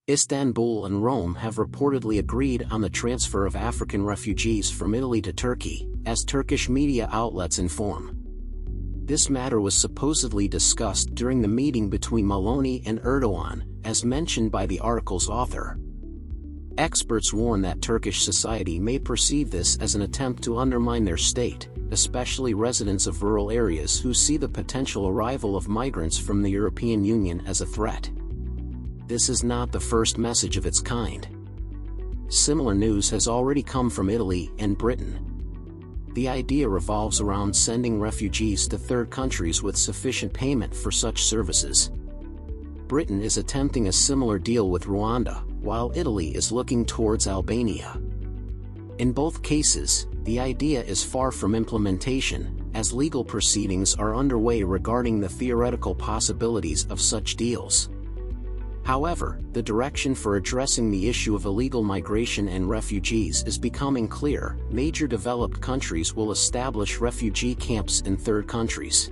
Istanbul and Rome have reportedly agreed on the transfer of African refugees from Italy to Turkey, as Turkish media outlets inform. This matter was supposedly discussed during the meeting between Meloni and Erdogan, as mentioned by the article's author. Experts warn that Turkish society may perceive this as an attempt to undermine their state, especially residents of rural areas who see the potential arrival of migrants from the European Union as a threat. This is not the first message of its kind. Similar news has already come from Italy and Britain. The idea revolves around sending refugees to third countries with sufficient payment for such services. Britain is attempting a similar deal with Rwanda, while Italy is looking towards Albania. In both cases, the idea is far from implementation, as legal proceedings are underway regarding the theoretical possibilities of such deals. However, the direction for addressing the issue of illegal migration and refugees is becoming clear. Major developed countries will establish refugee camps in third countries.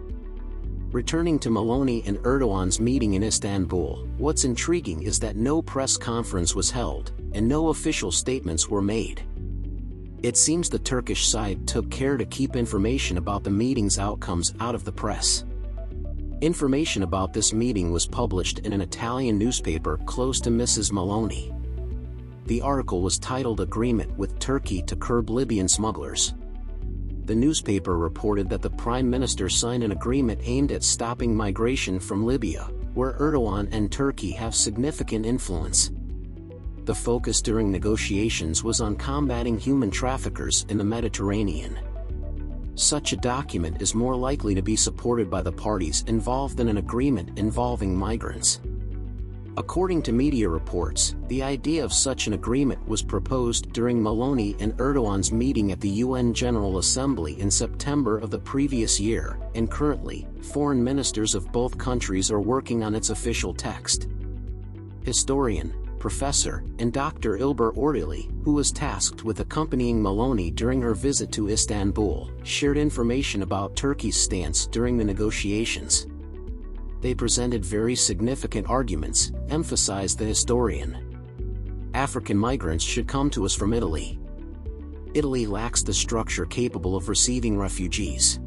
Returning to Meloni and Erdogan's meeting in Istanbul, what's intriguing is that no press conference was held, and no official statements were made. It seems the Turkish side took care to keep information about the meeting's outcomes out of the press. Information about this meeting was published in an Italian newspaper close to Mrs. Meloni. The article was titled "Agreement with Turkey to Curb Libyan Smugglers." The newspaper reported that the Prime Minister signed an agreement aimed at stopping migration from Libya, where Erdogan and Turkey have significant influence. The focus during negotiations was on combating human traffickers in the Mediterranean. Such a document is more likely to be supported by the parties involved than an agreement involving migrants. According to media reports, the idea of such an agreement was proposed during Meloni and Erdogan's meeting at the UN General Assembly in September of the previous year, and currently, foreign ministers of both countries are working on its official text. Historian, professor, and Dr. Ilber Orteli, who was tasked with accompanying Meloni during her visit to Istanbul, shared information about Turkey's stance during the negotiations. They presented very significant arguments, emphasized the historian. African migrants should come to us from Italy. Italy lacks the structure capable of receiving refugees.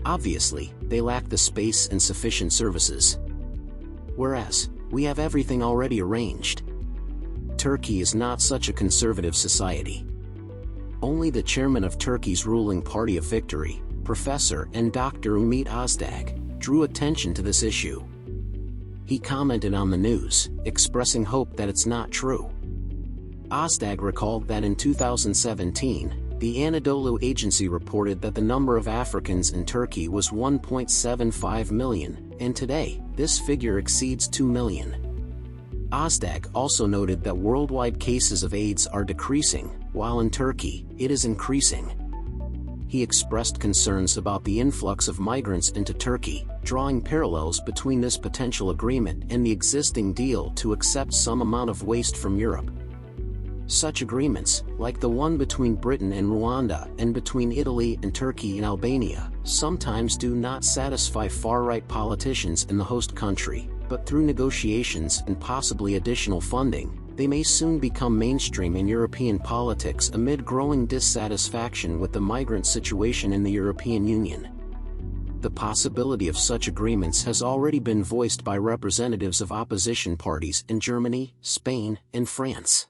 Obviously, they lack the space and sufficient services. Whereas, we have everything already arranged. Turkey is not such a conservative society. Only the chairman of Turkey's ruling party of Victory, Professor and Dr. Ümit Özdağ, drew attention to this issue. He commented on the news, expressing hope that it's not true. Özdağ recalled that in 2017, the Anadolu Agency reported that the number of Africans in Turkey was 1.75 million, and today, this figure exceeds 2 million. Özdağ also noted that worldwide cases of AIDS are decreasing, while in Turkey, it is increasing. He expressed concerns about the influx of migrants into Turkey, drawing parallels between this potential agreement and the existing deal to accept some amount of waste from Europe. Such agreements, like the one between Britain and Rwanda and between Italy and Turkey and Albania, sometimes do not satisfy far-right politicians in the host country, but through negotiations and possibly additional funding, they may soon become mainstream in European politics amid growing dissatisfaction with the migrant situation in the European Union. The possibility of such agreements has already been voiced by representatives of opposition parties in Germany, Spain, and France.